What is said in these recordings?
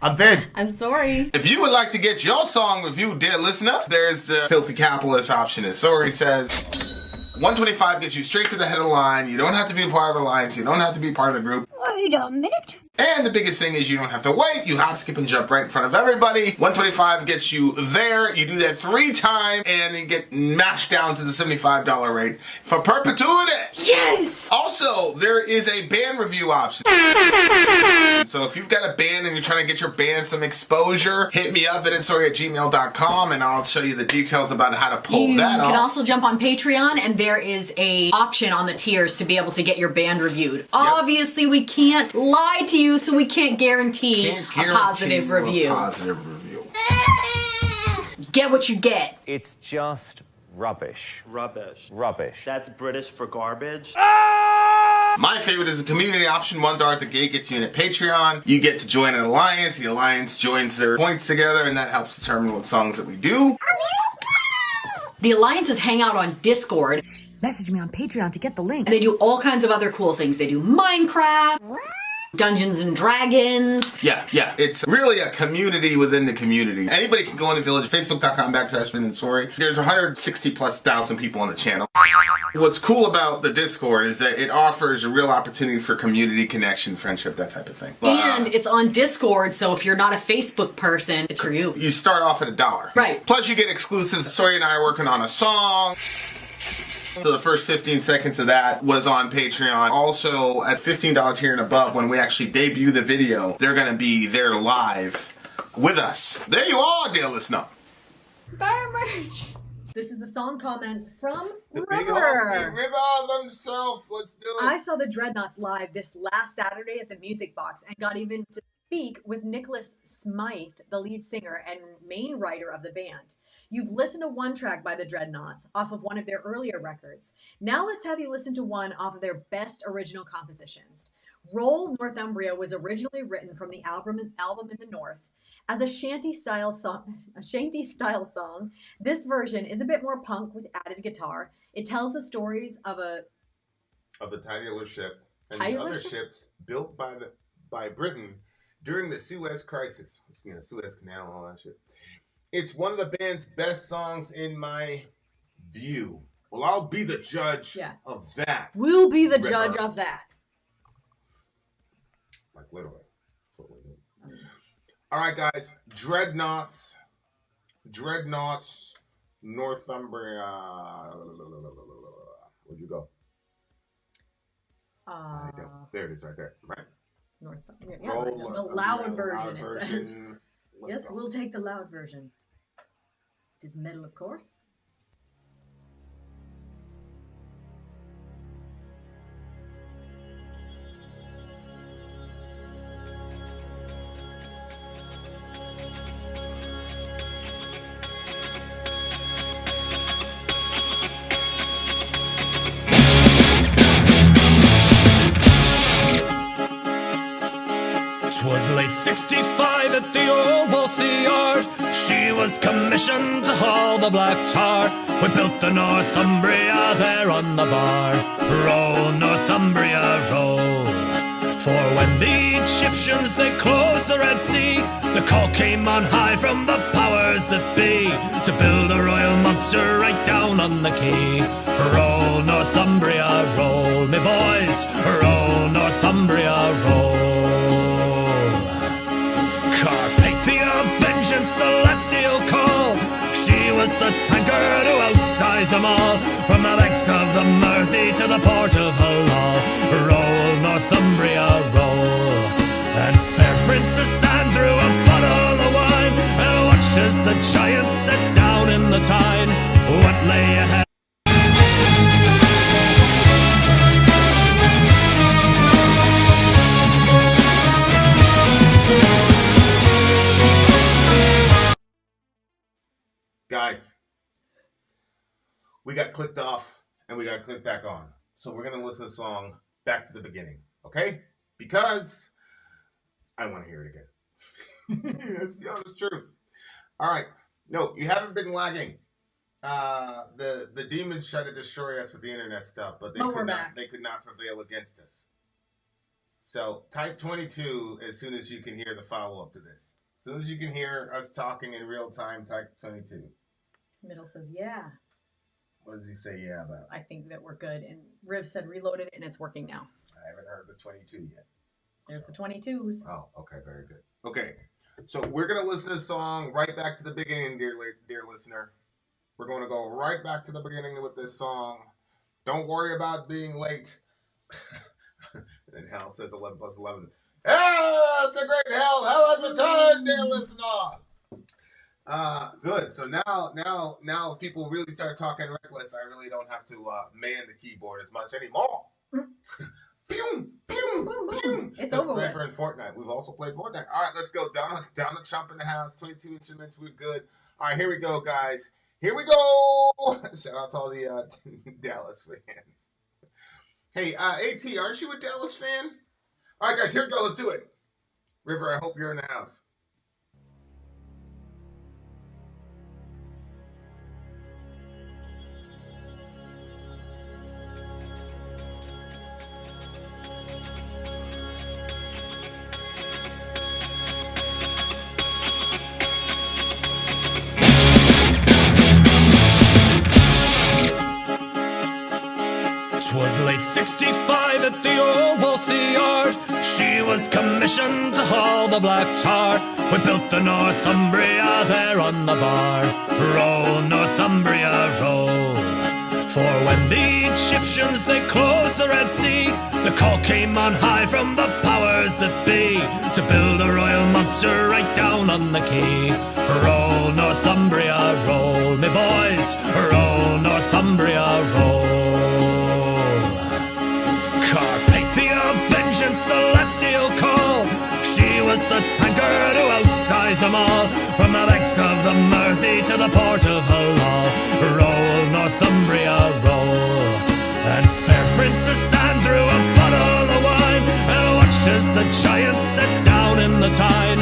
I'm Vin. I'm Sori. If you would like to get your song reviewed, dear listener, there's a filthy capitalist option. As Sori says, 125 gets you straight to the head of the line. You don't have to be a part of the alliance. You don't have to be part of the group. Wait a minute. And the biggest thing is you don't have to wait. You hop, skip, and jump right in front of everybody. 125 gets you there. You do that 3 times, and then get mashed down to the $75 rate for perpetuity. Yes! Also, there is a band review option. So if you've got a band and you're trying to get your band some exposure, hit me up at vinsori@gmail.com and I'll show you the details about how to pull that off. You can also jump on Patreon, and there is a option on the tiers to be able to get your band reviewed. Yep. Obviously, we can't lie to you, so we can't guarantee a positive review. Get what you get. It's just rubbish. Rubbish. Rubbish. That's British for garbage. My favorite is a community option. $1 at the gate gets you in at Patreon. You get to join an alliance. The alliance joins their points together, and that helps determine what songs that we do. The alliances hang out on Discord. Message me on Patreon to get the link. And they do all kinds of other cool things. They do Minecraft, Dungeons and Dragons. Yeah. It's really a community within the community. Anybody can go on the village, facebook.com/Vin and Sori. There's 160,000+ people on the channel. What's cool about the Discord is that it offers a real opportunity for community connection, friendship, that type of thing. And it's on Discord, so if you're not a Facebook person, it's for you. You start off at $1. Right. Plus you get exclusives. Sori and I are working on a song. So the first 15 seconds of that was on Patreon. Also, at $15 tier and above, when we actually debut the video, they're going to be there live with us. There you are, dear listener. Bar merch. This is the song comments from The River. big homie River themselves. Let's do it. I saw the Dreadnoughts live this last Saturday at the Music Box and got even to speak with Nicholas Smythe, the lead singer and main writer of the band. You've listened to one track by the Dreadnoughts off of one of their earlier records. Now let's have you listen to one off of their best original compositions. Roll Northumbria was originally written from the album in the North as a shanty-style song. This version is a bit more punk with added guitar. It tells the stories of the tiny little ship and the other ships built by Britain during the Suez Crisis. The Suez Canal and all that shit. It's one of the band's best songs in my view. Well, I'll be the judge of that. We'll be the judge of that. Like literally. That's what we do. All right, guys. Dreadnoughts, Northumbria. Where'd you go? There it is right there. Right. Northumbria. Yeah, the loud version, it says. Yes, we'll take the loud version. It is metal, of course. Twas late 65 at the old Wolsey Yard. She was commissioned to haul the black tar. We built the Northumbria there on the bar. Roll, Northumbria, roll. For when the Egyptians, they closed the Red Sea, the call came on high from the powers that be to build a royal monster right down on the quay. Roll, Northumbria, roll, me boys. Roll, Northumbria, roll. Carpathia, vengeance, celestial call. She was the tankard who outsized them all. From the banks of the Mersey to the port of Hull. Roll, Northumbria, roll. And fair Princess Anne threw a bottle of wine and watched as the giants set down in the Tyne. What lay ahead? Guys, we got clicked off and we got clicked back on. So we're going to listen to the song back to the beginning, okay? Because I want to hear it again. That's the honest truth. All right. No, you haven't been lagging. The demons tried to destroy us with the internet stuff, but they could not prevail against us. So type 22 as soon as you can hear the follow-up to this. As soon as you can hear us talking in real time, type 22. Middle says, yeah. What does he say yeah about? I think that we're good. And Riv said reloaded and it's working now. I haven't heard the 22 yet. There's the 22s. Oh, okay, very good. Okay, so we're going to listen to the song right back to the beginning, dear listener. We're going to go right back to the beginning with this song. Don't worry about being late. And Hal says 11 plus 11. Hell, it's a great hell. Hell has returned, dear listener. Good. So now if people really start talking reckless, I really don't have to man the keyboard as much anymore. Boom, boom, boom, boom. It's over with. In Fortnite. We've also played Fortnite. All right, let's go. Down the chump in the house. 22 instruments. We're good. All right, here we go, guys. Here we go. Shout out to all the Dallas fans. Hey, AT, aren't you a Dallas fan? All right, guys, here we go. Let's do it. River, I hope you're in the house. Was late 65 at the old Wolsey Yard. She was commissioned to haul the black tar. We built the Northumbria there on the bar. Roll, Northumbria, roll. For when the Egyptians, they closed the Red Sea, the call came on high from the powers that be to build a royal monster right down on the quay. Roll, Northumbria, roll, me boys. Roll, Northumbria, roll. Carpathia, vengeance, celestial call. She was the tankard who outsized them all. From the banks of the Mersey to the port of Hull. Roll, Northumbria, roll. And fair Princess Anne threw a bottle of wine and watched as the giants sat down in the Tyne.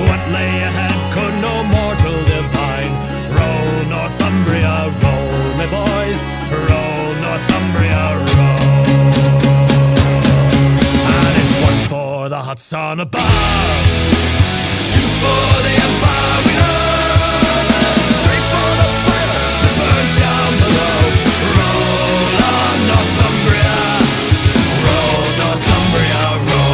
What lay ahead could no mortal divine. Roll, Northumbria, roll, me boys. Roll, Northumbria, roll. For the hot sun above, 2 for the empire we love, 3 for the fire that burns down below. Roll on Northumbria, roll Northumbria, roll.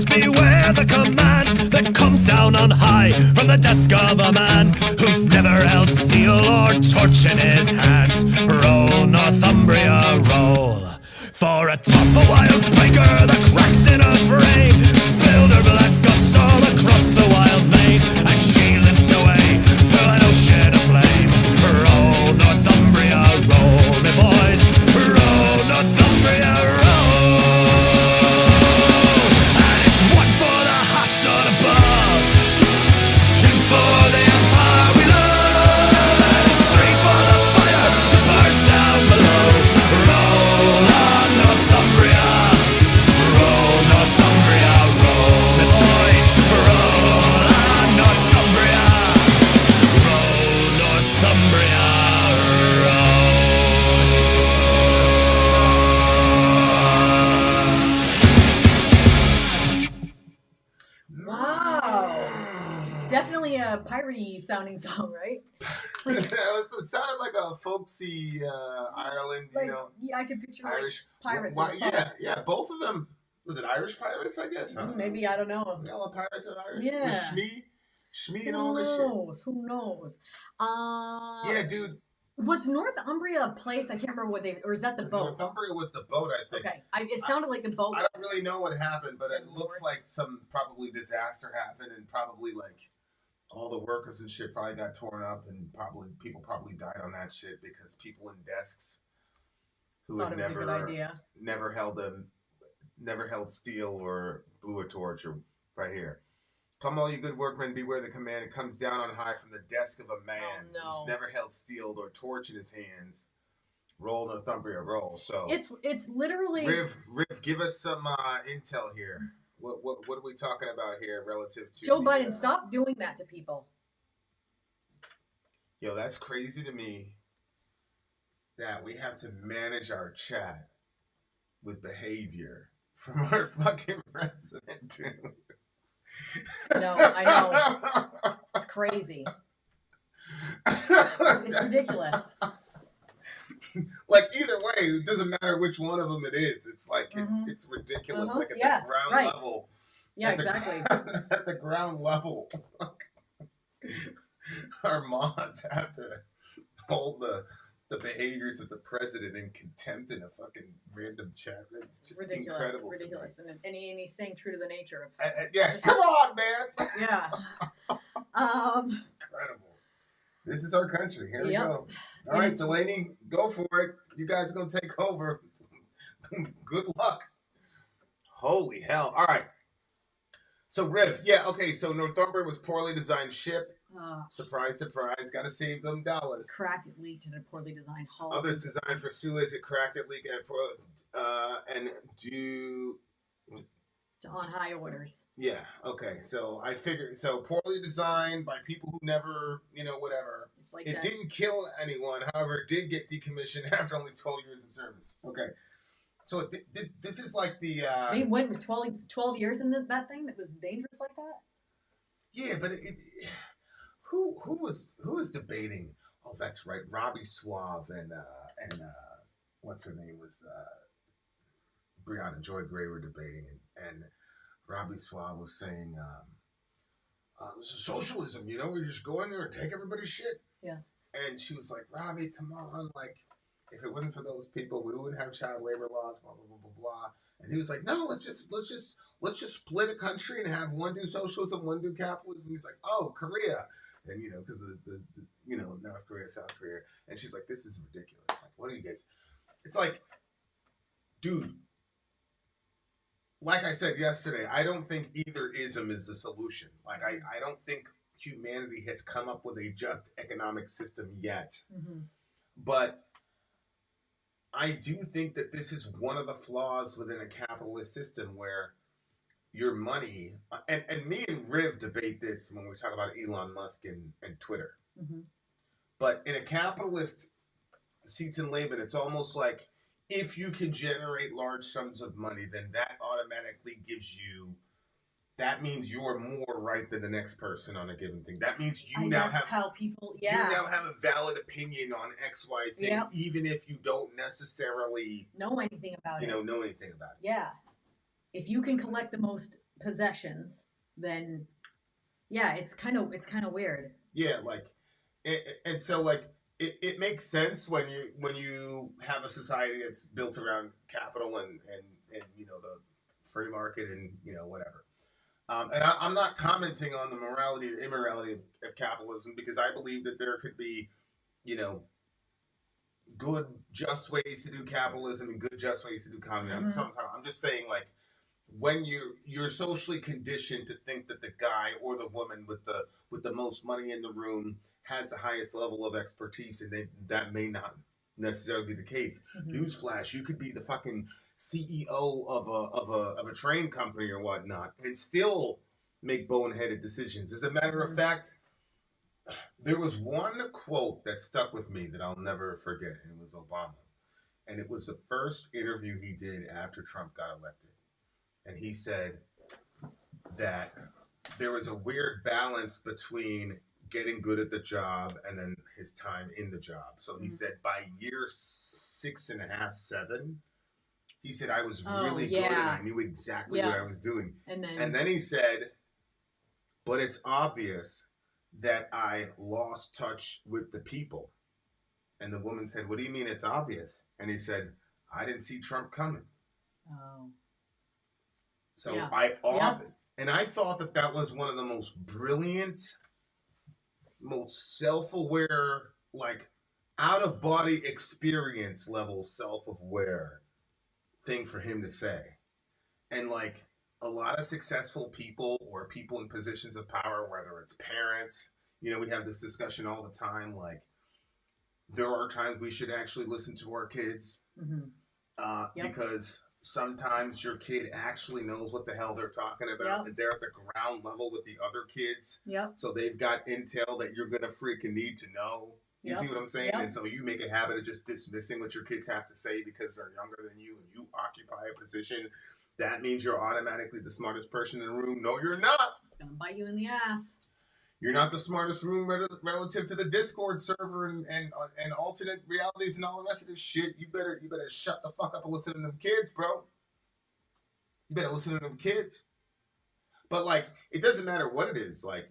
Beware the command that comes down on high from the desk of a man who's never held steel or torch in his hands. Roll, Northumbria, roll. For atop a wild breaker that cracks in a frame, spilled her black guts all across the wild main, and she limped away through an ocean of flame. Roll, Northumbria, roll, me boys. Roll, Northumbria, roll. For the empire we love, and it's 3 for the fire that burns down below. Roll on Northumbria, roll Northumbria, roll, me boys. Roll on Northumbria, roll Northumbria, roll. Wow. Definitely a piratey sounding song, right? It sounded like a folksy Ireland, Like, you know. yeah, I could picture Irish like pirates. Why, in the pub. yeah, both of them. Was it Irish pirates? I guess. I don't know. Maybe, I don't know. Yellow pirates and Irish. Yeah. With Shmee and all Who this shit. knows? Who knows? Yeah, dude. Was Northumbria a place? I can't remember what they, or is that the boat? Northumbria was the boat, I think. Okay, it sounded like the boat. I don't really know what happened, but it looks North. like some probably disaster happened, and probably like all the workers and shit probably got torn up, and people probably died on that shit because people in desks who Thought had it was a good idea. never held steel or blew a torch or right here. Come all you good workmen, beware the command. It comes down on high from the desk of a man who's never held steel or torch in his hands. Roll Northumbria, roll. So it's literally Riv, give us some intel here. What are we talking about here relative to Joe Biden? Stop doing that to people. Yo, that's crazy to me that we have to manage our chat with behavior from our fucking president, dude. No, I know. It's crazy. It's ridiculous. Like either way, it doesn't matter which one of them it is. It's like it's ridiculous. Like at the ground level. Yeah, exactly. At the ground level, our mods have to hold the behaviors of the president in contempt in a fucking random chat. It's just incredible. Ridiculous. And he's staying true to the nature of come on, man. Yeah. It's incredible. This is our country. Here we go. All right, Delaney, go for it. You guys are going to take over. Good luck. Holy hell. All right. So, Riv, so Northumbria was poorly designed ship. Surprise, surprise. Got to save them dollars. Cracked, it leaked in a poorly designed hull. Others designed for Suez, it cracked, it leaked, and due on high orders. Yeah, okay. So I figured, poorly designed by people who never, whatever. It's like it didn't kill anyone, however, it did get decommissioned after only 12 years of service. Okay. So this is like the... they went with 12 years in that thing that was dangerous like that? Yeah, but who was debating? Oh, that's right. Robbie Suave and what's her name was Brianna Joy Gray were debating, and Robbie Suave was saying, this is socialism, we just go in there and take everybody's shit. Yeah. And she was like, Robbie, come on, like, if it wasn't for those people, we wouldn't have child labor laws, blah blah blah blah blah. And he was like, no, let's just split a country and have one do socialism, one do capitalism. He's like, oh, Korea, and because the North Korea, South Korea, and she's like, this is ridiculous. Like, what are you guys? It's like, dude. Like I said yesterday, I don't think either ism is the solution. Like, I don't think humanity has come up with a just economic system yet. Mm-hmm. But I do think that this is one of the flaws within a capitalist system where your money, and me and Riv debate this when we talk about Elon Musk and Twitter. Mm-hmm. But in a capitalist seats and labor, it's almost like if you can generate large sums of money, then that automatically that means you're more right than the next person on a given thing. That means you now have a valid opinion on X, Y thing, even if you don't necessarily know anything about it. Know anything about it. Yeah. If you can collect the most possessions, then it's kind of weird. Yeah, like, and so like it makes sense when you have a society that's built around capital and the free market and whatever. And I'm not commenting on the morality or immorality of capitalism, because I believe that there could be, good, just ways to do capitalism and good, just ways to do communism. Mm-hmm. I'm just saying, like, when you're socially conditioned to think that the guy or the woman with the most money in the room has the highest level of expertise, and that may not necessarily be the case. Mm-hmm. Newsflash: you could be the fucking CEO of a train company or whatnot, and still make boneheaded decisions. As a matter of fact, there was one quote that stuck with me that I'll never forget, and it was Obama. And it was the first interview he did after Trump got elected. And he said that there was a weird balance between getting good at the job and then his time in the job. So he said by year 6.5, 7, he said, I was really good and I knew exactly what I was doing. And then he said, but it's obvious that I lost touch with the people. And the woman said, what do you mean it's obvious? And he said, I didn't see Trump coming. Oh. So and I thought that was one of the most brilliant most self-aware, like out of body experience level self-aware thing for him to say. And like a lot of successful people or people in positions of power, whether it's parents, you know, we have this discussion all the time, like there are times we should actually listen to our kids because sometimes your kid actually knows what the hell they're talking about and they're at the ground level with the other kids. So they've got intel that you're going to freaking need to know. You see what I'm saying? And so you make a habit of just dismissing what your kids have to say because they're younger than you and you occupy a position. That means you're automatically the smartest person in the room. No, you're not. It's going to bite you in the ass. You're not the smartest room relative to the Discord server and alternate realities and all the rest of this shit. You better shut the fuck up and listen to them kids, bro. You better listen to them kids. But like, it doesn't matter what it is. Like,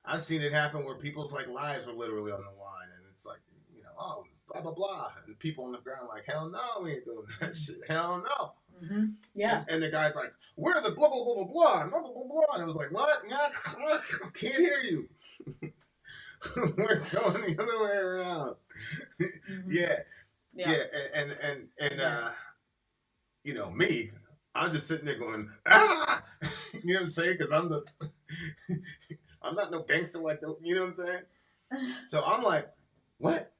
I've seen it happen where people's like lives were literally on the line, and it's like, you know, oh, blah blah blah, and people on the ground like, hell no, we ain't doing that shit. Hell no. Yeah. And the guy's like, where's the blah, blah, blah, blah, blah, blah, blah, blah. And it was like, what? I can't hear you. We're going the other way around. Yeah. And you know, me, I'm just sitting there going, ah! You know what I'm saying? Because I'm not no gangster like that. You know what I'm saying? So I'm like, what?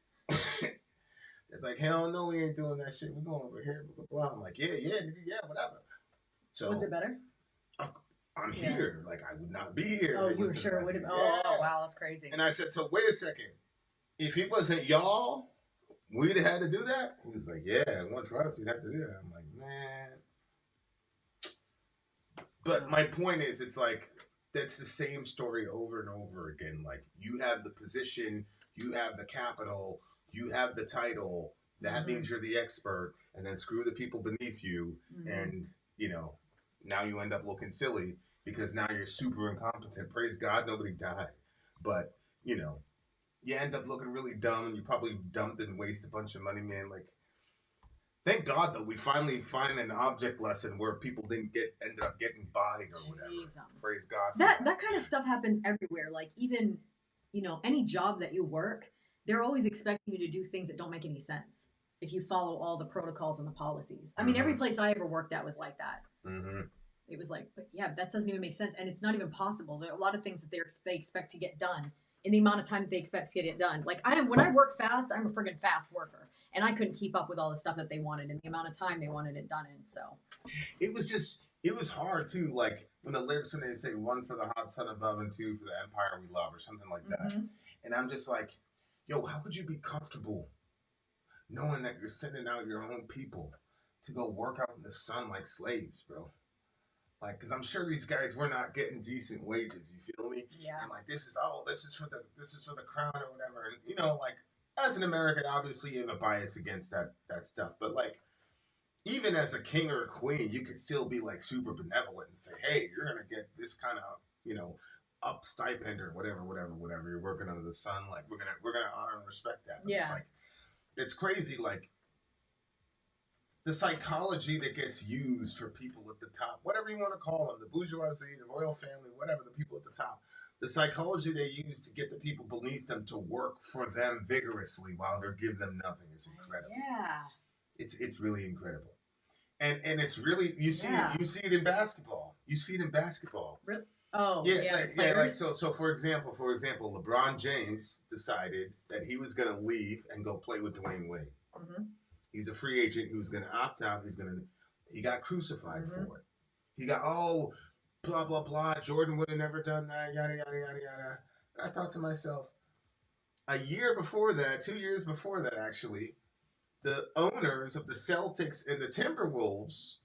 It's like, hell no, we ain't doing that shit. We're going over here. Blah, blah, blah. I'm like, yeah, whatever. So was it better? I'm here. Like, I would not be here. Oh, you were sure it would have. Oh, wow, that's crazy. And I said, so wait a second. If it wasn't y'all, we'd have had to do that? He was like, yeah, one for us, you'd have to do that. I'm like, man. But my point is, it's like, that's the same story over and over again. Like, you have the position, you have the capital, you have the title, that means you're the expert, and then screw the people beneath you, and, you know, now you end up looking silly because now you're super incompetent. Praise God, nobody died. But, you know, you end up looking really dumb, and you probably dumped and wasted a bunch of money, man. Like, thank God that we finally find an object lesson where people ended up getting bodied or whatever. Praise God. That kind of stuff happens everywhere. Like, even, you know, any job that you work, they're always expecting you to do things that don't make any sense if you follow all the protocols and the policies. I mean, every place I ever worked at was like that. It was like, but yeah, that doesn't even make sense. And it's not even possible. There are a lot of things that they expect to get done in the amount of time that they expect to get it done. Like, when I work fast, I'm a friggin' fast worker. And I couldn't keep up with all the stuff that they wanted in the amount of time they wanted it done in. So it was hard too. Like when the lyrics, when they say one for the hot sun above and two for the empire we love or something like that. And I'm just like, yo, how could you be comfortable knowing that you're sending out your own people to go work out in the sun like slaves, bro? Like, because I'm sure these guys were not getting decent wages. You feel me? Yeah. And like, this is for the crown or whatever. And you know, like as an American, obviously you have a bias against that stuff. But like, even as a king or a queen, you could still be like super benevolent and say, hey, you're gonna get this kind of, you know, up stipend or whatever you're working under the sun. Like we're gonna honor and respect that. But it's like, it's crazy. Like the psychology that gets used for people at the top, whatever you want to call them, the bourgeoisie, the royal family, whatever, the people at the top, the psychology they use to get the people beneath them to work for them vigorously while they're giving them nothing is incredible. Yeah. It's really incredible. And it's really, you see it in basketball. You see it in basketball. Really? Oh, yeah. Like so for example, LeBron James decided that he was going to leave and go play with Dwayne Wade. He's a free agent. He was going to opt out. He got crucified for it. He got, blah, blah, blah. Jordan would have never done that, yada, yada, yada, yada. And I thought to myself, a year before that, 2 years before that, actually, the owners of the Celtics and the Timberwolves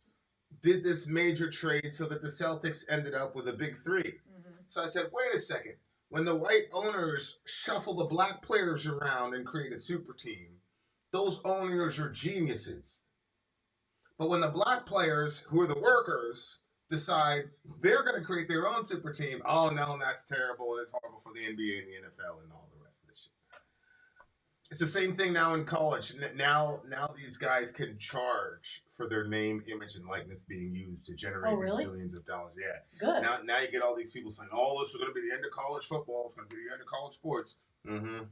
did this major trade so that the Celtics ended up with a big three. So I said, wait a second. When the white owners shuffle the black players around and create a super team, those owners are geniuses. But when the black players, who are the workers, decide they're going to create their own super team, oh no, that's terrible. It's horrible for the NBA and the NFL and all the rest of this shit. It's the same thing now in college. Now these guys can charge for their name, image, and likeness being used to generate these millions of dollars. Yeah. Good. Now you get all these people saying, "Oh, this is going to be the end of college football. It's going to be the end of college sports." Mm-hmm.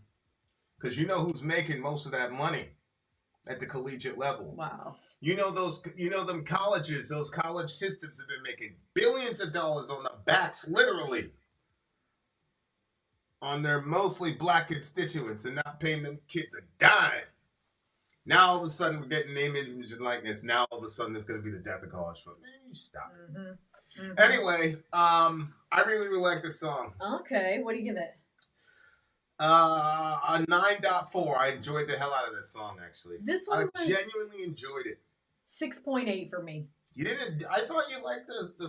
Because you know who's making most of that money at the collegiate level. Wow. You know them colleges. Those college systems have been making billions of dollars on the backs, literally, on their mostly black constituents and not paying them kids a dime. Now all of a sudden we're getting name, image, and likeness. Now all of a sudden it's going to be the death of college football. Man, stop it. Mm-hmm. Mm-hmm. Anyway, I really like this song. Okay, what do you give it? A 9.4. I enjoyed the hell out of this song, actually. This one I genuinely enjoyed it. 6.8 for me. You didn't? I thought you liked the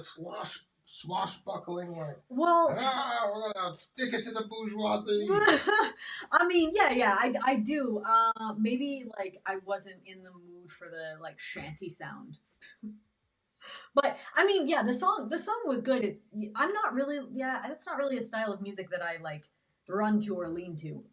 swashbuckling, like, well, we're gonna stick it to the bourgeoisie. I mean, yeah, I do. Maybe like I wasn't in the mood for the like shanty sound. But I mean, yeah, the song was good. I'm not really, that's not really a style of music that I like run to or lean to.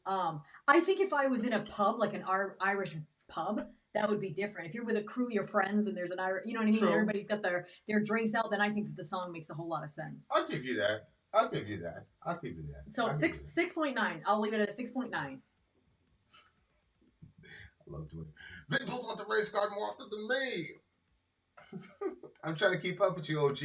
I think if I was in a pub, like an Irish pub, that would be different. If you're with a crew, your friends, and there's an Irish, you know what I mean? True. Everybody's got their drinks out, then I think that the song makes a whole lot of sense. I'll give you that. So 6.9. I'll leave it at a 6.9. I love doing it. Vin pulls out the race card more often than me. I'm trying to keep up with you, OG.